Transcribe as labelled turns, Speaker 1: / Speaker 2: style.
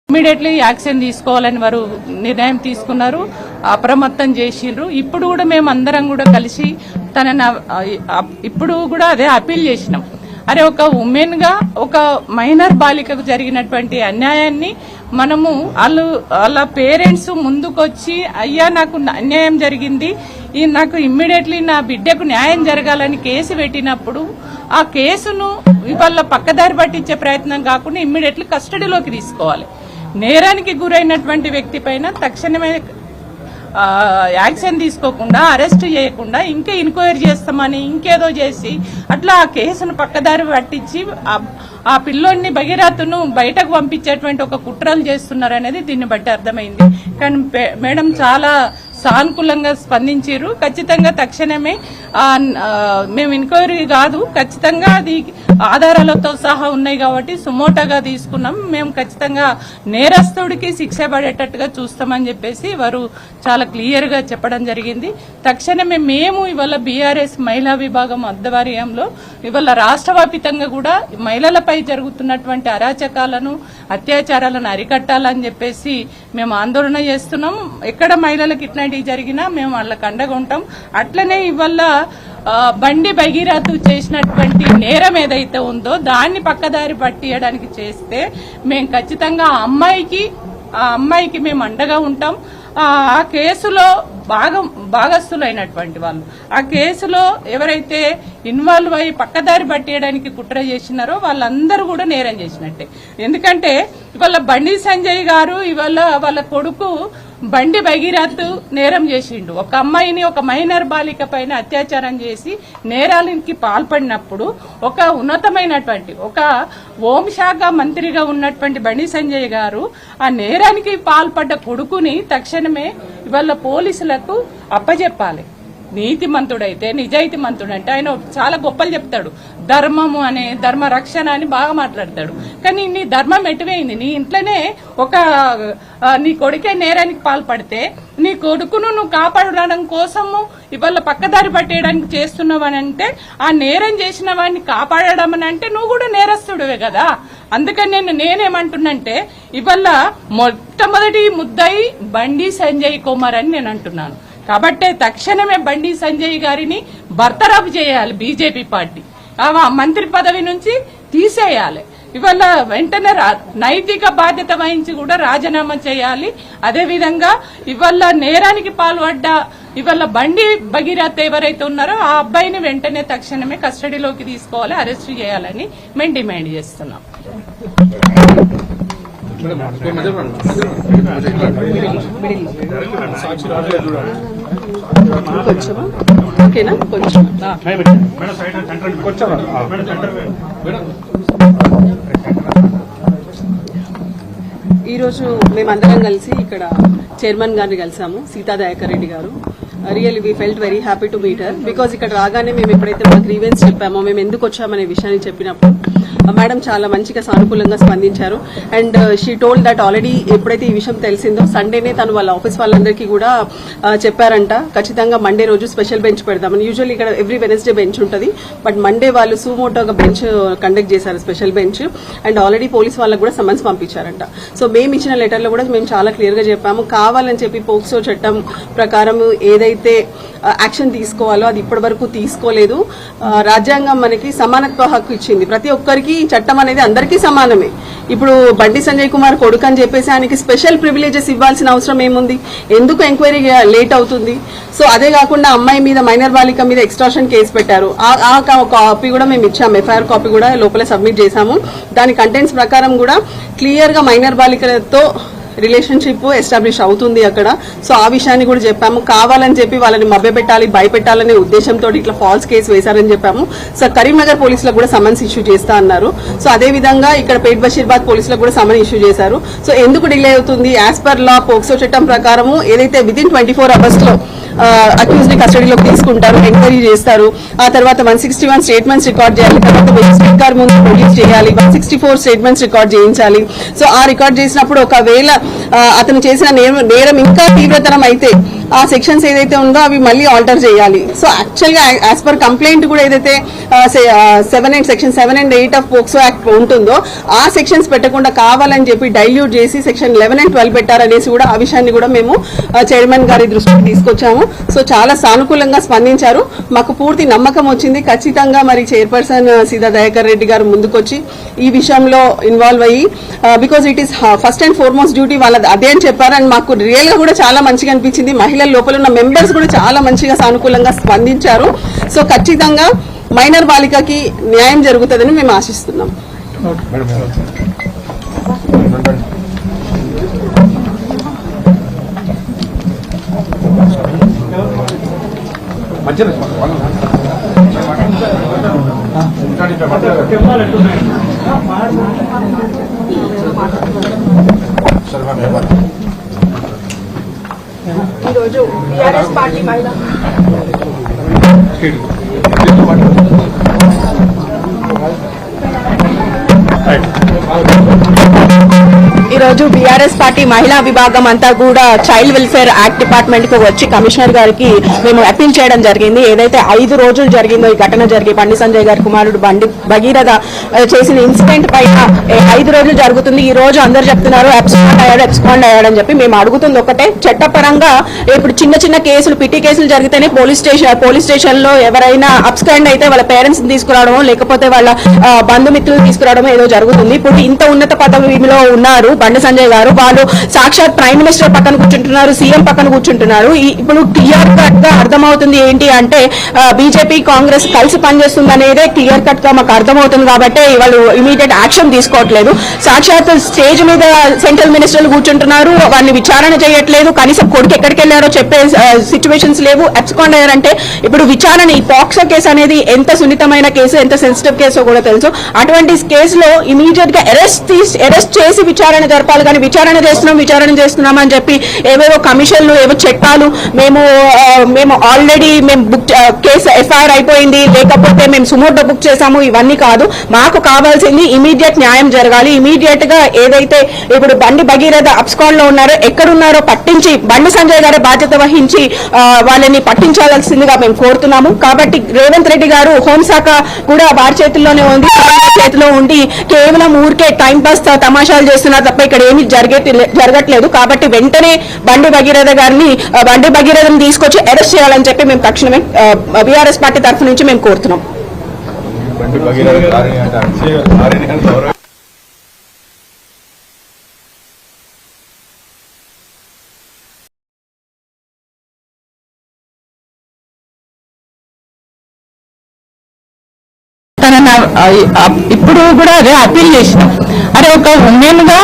Speaker 1: Immediately action తీసుకోవాలని వారు నిర్ణయం తీసుకున్నారు, అప్రమత్తం చేసిండ్రు. ఇప్పుడు కూడా మేము అందరం కూడా కలిసి ఇప్పుడు కూడా అదే అపీల్ చేసినాం. అరే, ఒక ఉమెన్ గా ఒక మైనర్ బాలికకు జరిగినటువంటి అన్యాయాన్ని మనము వాళ్ళ పేరెంట్స్ ముందుకొచ్చి, అయ్యా నాకు అన్యాయం జరిగింది, నాకు ఇమ్మీడియట్లీ నా బిడ్డకు న్యాయం జరగాలని కేసు పెట్టినప్పుడు ఆ కేసును ఇవాళ పక్కదారి పట్టించే ప్రయత్నం కాకుండా ఇమ్మీడియట్లీ కస్టడీలోకి తీసుకోవాలి. నేరానికి గురైనటువంటి వ్యక్తి పైన తక్షణమే యాక్షన్ తీసుకోకుండా, అరెస్ట్ చేయకుండా ఇంకా ఎంక్వైరీ చేస్తామని ఇంకేదో చేసి అట్లా ఆ కేసును పక్కదారి పట్టించి ఆ పిల్లోడిని భగీరథను బయటకు పంపించేటువంటి ఒక కుట్రలు చేస్తున్నారు అనేది దీన్ని బట్టి అర్థమైంది. కానీ మేడం చాలా సానుకూలంగా స్పందించారు. ఖచ్చితంగా తక్షణమే మేము ఎంక్వైరీ కాదు, ఖచ్చితంగా అది ఆధారాలతో సహా ఉన్నాయి కాబట్టి సుమోటాగా తీసుకున్నాం. మేము ఖచ్చితంగా నేరస్తుడికి శిక్ష పడేటట్టుగా చూస్తామని చెప్పేసి వారు చాలా క్లియర్ గా చెప్పడం జరిగింది. తక్షణమే మేము ఇవాళ బీఆర్ఎస్ మహిళా విభాగం ఆధ్వర్యంలో ఇవాళ రాష్ట్రవ్యాప్తంగా కూడా మహిళలపై జరుగుతున్నటువంటి అరాచకాలను, అత్యాచారాలను అరికట్టాలని చెప్పేసి మేము ఆందోళన చేస్తున్నాం. ఎక్కడ మహిళలకు ఇట్లాంటివి జరిగినా మేము వాళ్ళకి అండగా ఉంటాం. అట్లనే ఇవాళ బండి భగీరథ చేసినటువంటి నేరం ఏదైతే ఉందో దాన్ని పక్కదారి పట్టియడానికి చేస్తే మేము ఖచ్చితంగా ఆ అమ్మాయికి మేము అండగా ఉంటాం. ఆ కేసులో భాగస్థులైనటువంటి వాళ్ళు, ఆ కేసులో ఎవరైతే ఇన్వాల్వ్ అయ్యి పక్కదారి పట్టేయడానికి కుట్ర చేసినారో వాళ్ళందరూ కూడా నేరం చేసినట్టే. ఎందుకంటే ఇవాళ బండి సంజయ్ గారు ఇవాళ వాళ్ళ కొడుకు బండి భగీరథ్ నేరం చేసిండు. ఒక అమ్మాయిని, ఒక మైనర్ బాలిక పైన అత్యాచారం చేసి నేరాలకి పాల్పడినప్పుడు ఒక ఉన్నతమైనటువంటి ఒక హోంశాఖ మంత్రిగా ఉన్నటువంటి బండి సంజయ్ గారు ఆ నేరానికి పాల్పడ్డ కొడుకుని తక్షణమే ఇవాళ పోలీసులకు అప్పచెప్పాలి. నీతిమంతుడైతే, నిజాయితీమంతుడంటే ఆయన చాలా గొప్పలు చెప్తాడు. ధర్మము అనే ధర్మ రక్షణ అని బాగా మాట్లాడతాడు. కానీ నీ ధర్మం ఎటువైంది? నీ ఇంట్లోనే నీ కొడుకే నేరానికి పాల్పడితే నీ కొడుకును నువ్వు కాపాడడం కోసము ఇవాళ పక్కదారి పట్టేయడానికి చేస్తున్నావని అంటే, ఆ నేరం చేసిన వాడిని కాపాడడం అని అంటే నువ్వు కూడా నేరస్తుడివే కదా. అందుకని నేనేమంటున్నంటే ఇవాళ మొట్టమొదటి ముద్దాయి బండి సంజయ్ కుమార్ అని నేను అంటున్నాను. కాబట్టే తక్షణమే బండి సంజయ్ గారిని బర్తరఫ్ చేయాలి బీజేపీ పార్టీ, మంత్రి పదవి నుంచి తీసేయాలి. ఇవాళ వెంటనే నైతిక బాధ్యత వహించి కూడా రాజీనామా చేయాలి. అదేవిధంగా ఇవాళ నేరానికి పాల్పడ్డ ఇవాళ బండి భగీరథ్ ఎవరైతే ఉన్నారో ఆ అబ్బాయిని వెంటనే తక్షణమే కస్టడీలోకి తీసుకోవాలి, అరెస్ట్ చేయాలని మేము డిమాండ్ చేస్తున్నాం.
Speaker 2: ఈరోజు మేమందరం కలిసి ఇక్కడ చైర్మన్ గారిని కలిసాము, సీతాదయాకర్ రెడ్డి గారు. Really we felt very happy to meet her. Because ఇక్కడ రాగానే మేము ఎప్పుడైతే మా గ్రీవెన్స్ చెప్పామో, మేము ఎందుకు వచ్చామనే విషయాన్ని చెప్పినప్పుడు మేడం చాలా మంచిగా సానుకూలంగా స్పందించారు. And she told that already ఎప్పుడైతే ఈ విషయం తెలిసిందో సండేనే తను వాళ్ళ ఆఫీస్ వాళ్ళందరికీ కూడా చెప్పారంట, ఖచ్చితంగా మండే రోజు స్పెషల్ బెంచ్ పెడదామని. యూజువల్లీ ఇక్కడ ఎవ్రీ వెనస్డే బెంచ్ ఉంటుంది, బట్ మండే వాళ్ళు సూమోటోగా బెంచ్ కండక్ట్ చేశారు, special bench. And already police వాళ్ళకు కూడా సమన్స్ పంపించారంట. సో మేము ఇచ్చిన లెటర్లో కూడా మేము చాలా క్లియర్ గా చెప్పాము, కావాలని చెప్పి పోక్సో చట్టం ప్రకారం ఏదైతే యాక్షన్ తీసుకోవాలో అది ఇప్పటి వరకు తీసుకోలేదు. రాజ్యాంగం మనకి సమానత్వ హక్కు ఇచ్చింది, ప్రతి ఒక్కరికి చట్టం అనేది అందరికీ సమానమే. ఇప్పుడు బండి సంజయ్ కుమార్ కొడుకు అని చెప్పేసి ఆయనకి స్పెషల్ ప్రివిలేజెస్ ఇవ్వాల్సిన అవసరం ఏముంది? ఎందుకు ఎంక్వైరీ లేట్ అవుతుంది? సో అదే కాకుండా అమ్మాయి మీద, మైనర్ బాలిక మీద ఎక్స్ట్రాషన్ కేసు పెట్టారు. ఆ కాపీ కూడా మేము ఇచ్చాము, ఎఫ్ఐఆర్ కాపీ కూడా లోపల సబ్మిట్ చేశాము. దాని కంటెంట్స్ ప్రకారం కూడా క్లియర్ గా మైనర్ బాలికలతో రిలేషన్షిప్ ఎస్టాబ్లిష్ అవుతుంది అక్కడ. సో ఆ విషయాన్ని కూడా చెప్పాము. కావాలని చెప్పి వాళ్ళని మభ్యపెట్టాలి, భయపెట్టాలనే ఉద్దేశంతో ఇట్లా ఫాల్స్ కేసు వేశారని చెప్పాము. సో కరీంనగర్ పోలీసులకు కూడా సమన్స్ ఇష్యూ చేస్తా అన్నారు. సో అదే విధంగా ఇక్కడ పేట్ బషీర్బాద్ పోలీసులకు కూడా సమన్ ఇష్యూ చేశారు. సో ఎందుకు డిలే అవుతుంది? యాజ్ పర్ లా పోక్సో చట్టం ప్రకారము ఏదైతే విదిన్ 24 hours లో అక్యూజ్ ని కస్టడీలోకి తీసుకుంటారు, ఎంక్వైరీ చేస్తారు. ఆ తర్వాత 161 స్టేట్మెంట్స్ రికార్డ్ చేయాలి, తర్వాత మెజిస్ట్రేట్ గారి ముందు ప్రొడ్యూస్ చేయాలి, 164 స్టేట్మెంట్స్ రికార్డ్ చేయించాలి. సో ఆ రికార్డ్ చేసినప్పుడు ఒకవేళ అతను చేసిన నేరం ఇంకా తీవ్రతరం అయితే ఆ సెక్షన్స్ ఏదైతే ఉందో అవి మళ్ళీ ఆల్టర్ చేయాలి. సో యాక్చువల్ గా యాజ్ పర్ కంప్లైంట్ కూడా ఏదైతే section 7 and 8 of POCSO act ఉంటుందో ఆ సెక్షన్స్ పెట్టకుండా కావాలని చెప్పి డైల్యూట్ చేసి సెక్షన్ 11 and 12 పెట్టారనేసి కూడా ఆ విషయాన్ని కూడా మేము చైర్మన్ గారి దృష్టికి తీసుకొచ్చాము. సో చాలా సానుకూలంగా స్పందించారు. మాకు పూర్తి నమ్మకం వచ్చింది. ఖచ్చితంగా మరి చైర్పర్సన్ సీతా దయాకర్ రెడ్డి గారు ముందుకొచ్చి ఈ విషయంలో ఇన్వాల్వ్ అయ్యి because it is first and foremost duty వాళ్ళది అదే అని చెప్పారు. అండ్ మాకు రియల్ గా కూడా చాలా మంచిగా అనిపించింది. మహిళల లోపల ఉన్న మెంబర్స్ కూడా చాలా మంచిగా సానుకూలంగా స్పందించారు. సో ఖచ్చితంగా మైనర్ బాలికకి న్యాయం జరుగుతుందని మేము ఆశిస్తున్నాం.
Speaker 3: ఈరోజు టీఆర్ఎస్ పార్టీ మహిళ ఈరోజు బీఆర్ఎస్ పార్టీ మహిళా విభాగం అంతా కూడా చైల్డ్ వెల్ఫేర్ యాక్ట్ డిపార్ట్మెంట్ కు వచ్చి కమిషనర్ గారికి మేము అప్పీల్ చేయడం జరిగింది. ఏదైతే 5 రోజులు జరిగిందో ఈ ఘటన జరిగి బండి సంజయ్ గారి కుమారుడు బండి భగీరథ చేసిన ఇన్సిడెంట్ పైన 5 రోజులు జరుగుతుంది. ఈ రోజు అందరు చెప్తున్నారు ఎబ్స్కాండ్ అయ్యాడని చెప్పి. మేము అడుగుతుంది ఒకటే, చట్టపరంగా ఇప్పుడు చిన్న చిన్న కేసులు పిటి కేసులు జరిగితేనే పోలీస్ స్టేషన్ లో ఎవరైనా అబ్స్కాండ్ అయితే వాళ్ళ పేరెంట్స్ తీసుకురావడమో లేకపోతే వాళ్ళ బంధుమిత్రులు తీసుకురావడమో ఏదో జరుగుతుంది. ఇప్పుడు ఇంత ఉన్నత పదవిలో ఉన్నారు బండి సంజయ్ గారు, వాళ్ళు సాక్షాత్ ప్రైమ్ మినిస్టర్ పక్కన కూర్చుంటున్నారు, సీఎం పక్కన కూర్చుంటున్నారు. ఇప్పుడు క్లియర్ కట్ గా అర్థమవుతుంది ఏంటి అంటే బీజేపీ కాంగ్రెస్ కలిసి పనిచేస్తుంది అనేదే క్లియర్ కట్ గా మాకు అర్థమవుతుంది. కాబట్టి వాళ్ళు ఇమీడియట్ యాక్షన్ తీసుకోవట్లేదు. సాక్షాత్ స్టేజ్ మీద సెంట్రల్ మినిస్టర్లు కూర్చుంటున్నారు, వాళ్ళని విచారణ చేయట్లేదు. కనీసం కొడుకు ఎక్కడికి వెళ్లారో చెప్పే సిచ్యువేషన్స్ లేవు. అబ్స్కాండ్ అయ్యారంటే ఇప్పుడు విచారణ, ఈ పాక్సో కేసు అనేది ఎంత సున్నితమైన కేసు, ఎంత సెన్సిటివ్ కేసో కూడా తెలుసు. అటువంటి కేసులో ఇమీడియట్ గా అరెస్ట్ చేసి విచారణ జరపాలి. కానీ విచారణ చేస్తున్నాం అని చెప్పి ఏవేవో కమిషన్లు, ఏవో చట్టాలు, మేము ఆల్రెడీ బుక్ కేసు ఎఫ్ఐఆర్ అయిపోయింది, లేకపోతే మేము సుమోటో బుక్ చేశాము, ఇవన్నీ కాదు. మాకు కావాల్సింది ఇమీడియట్ న్యాయం జరగాలి. ఇమీడియట్ గా ఏదైతే ఇప్పుడు బండి భగీరథ అబ్స్కాండ్ లో ఉన్నారో, ఎక్కడున్నారో పట్టించి బండి సంజయ్ గారే బాధ్యత వహించి వాళ్ళని పట్టించాల్సిందిగా మేము కోరుతున్నాము. కాబట్టి రేవంత్ రెడ్డి గారు హోంశాఖ కూడా వారి చేతుల్లోనే ఉంది, చేతిలో ఉండి కేవలం ఊరికే టైం పాస్ తమాషాలు చేస్తున్నారు తప్ప ఇక్కడ ఏమీ జరగట్లేదు. కాబట్టి వెంటనే బండి భగీరథని తీసుకొచ్చి అరెస్ట్ చేయాలని చెప్పి మేము తక్షణమే బీఆర్ఎస్ పార్టీ తరఫు నుంచి మేము కోరుతున్నాం.
Speaker 1: ఇప్పుడు కూడా అదే అప్పీల్ చేసినాం. అరే ఒక ఉమెన్ గా